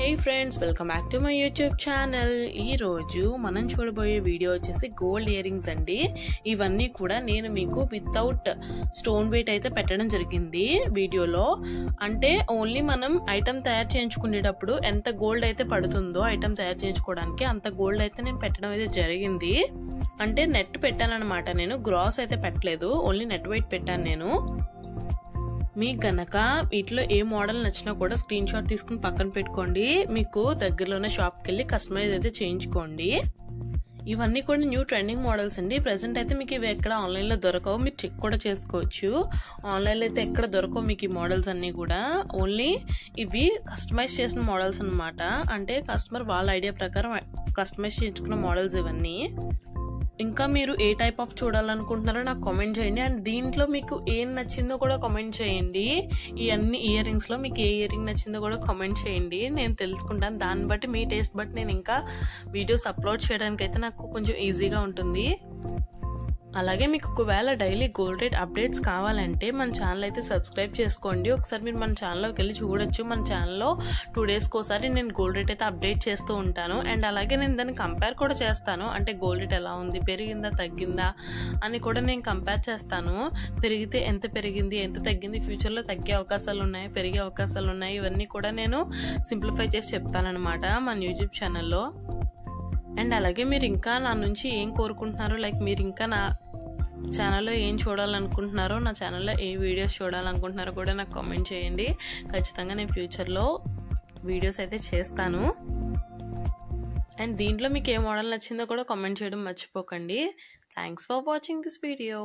Hey friends, welcome back to my YouTube channel. ఈ రోజు మనం చూడబోయే వీడియో వచ్చేసి గోల్డ్ ఇయర్ రింగ్స్ అండి. ఇవన్నీ కూడా నేను మీకు వితౌట్ స్టోన్ వెయిట్ అయితే పెట్టడం జరిగింది వీడియోలో. అంటే ఓన్లీ మనం ఐటమ్ తయారు చేయించుకునేటప్పుడు ఎంత గోల్డ్ అయితే పడుతుందో ఐటమ్ తయారు చేయించుకోవడానికి అంత గోల్డ్ అయితే నేను పెట్టడం అయితే జరిగింది. అంటే నెట్ పెట్టానన్నమాట, నేను గ్రాస్ అయితే పెట్టలేదు, ఓన్లీ నెట్ వెయిట్ పెట్టాను నేను. మీకు గనక వీటిలో ఏ మోడల్ నచ్చినా కూడా స్క్రీన్ షాట్ తీసుకుని పక్కన పెట్టుకోండి. మీకు దగ్గరలోనే షాప్కి వెళ్ళి కస్టమైజ్ అయితే చేయించుకోండి. ఇవన్నీ కూడా న్యూ ట్రెండింగ్ మోడల్స్ అండి. ప్రెసెంట్ అయితే మీకు ఇవి ఎక్కడ ఆన్లైన్లో దొరకవు, మీరు చెక్ కూడా చేసుకోవచ్చు. ఆన్లైన్లో అయితే ఎక్కడ దొరకవు మీకు ఈ మోడల్స్ అన్నీ కూడా. ఓన్లీ ఇవి కస్టమైజ్ చేసిన మోడల్స్ అనమాట. అంటే కస్టమర్ వాళ్ళ ఐడియా ప్రకారం కస్టమైజ్ చేయించుకున్న మోడల్స్ ఇవన్నీ. ఇంకా మీరు ఏ టైప్ ఆఫ్ చూడాలనుకుంటున్నారో నాకు కామెంట్ చేయండి. అండ్ దీంట్లో మీకు ఏం నచ్చిందో కూడా కామెంట్ చేయండి. ఈ అన్ని ఇయర్ రింగ్స్లో మీకు ఏ ఇయర్ రింగ్ నచ్చిందో కూడా కామెంట్ చేయండి, నేను తెలుసుకుంటాను. దాన్ని బట్టి మీ టేస్ట్ బట్టి నేను ఇంకా వీడియోస్ అప్లోడ్ చేయడానికి అయితే నాకు కొంచెం ఈజీగా ఉంటుంది. అలాగే మీకు ఒకవేళ డైలీ గోల్డ్ రేట్ అప్డేట్స్ కావాలంటే మన ఛానల్ అయితే సబ్స్క్రైబ్ చేసుకోండి. ఒకసారి మీరు మన ఛానల్లోకి వెళ్ళి చూడొచ్చు. మన ఛానల్లో 2 డేస్కి ఒకసారి నేను గోల్డ్ రేట్ అయితే అప్డేట్ చేస్తూ ఉంటాను. అండ్ అలాగే నేను దాన్ని కంపేర్ కూడా చేస్తాను. అంటే గోల్డ్ రేట్ ఎలా ఉంది, పెరిగిందా తగ్గిందా అని కూడా నేను కంపేర్ చేస్తాను. పెరిగితే ఎంత పెరిగింది, ఎంత తగ్గింది, ఫ్యూచర్లో తగ్గే అవకాశాలు ఉన్నాయి, పెరిగే అవకాశాలు ఉన్నాయి, ఇవన్నీ కూడా నేను సింప్లిఫై చేసి చెప్తానన్నమాట మన యూట్యూబ్ ఛానల్లో. అండ్ అలాగే మీరు ఇంకా నా నుంచి ఏం కోరుకుంటున్నారో, లైక్ మీరు ఇంకా నా ఛానల్లో ఏం చూడాలనుకుంటున్నారో, నా ఛానల్లో ఏ వీడియోస్ చూడాలనుకుంటున్నారో కూడా నాకు కామెంట్ చేయండి. ఖచ్చితంగా నేను ఫ్యూచర్లో వీడియోస్ అయితే చేస్తాను. అండ్ దీంట్లో మీకు ఏ మోడల్ నచ్చిందో కూడా కామెంట్ చేయడం మర్చిపోకండి. Thanks for watching this video.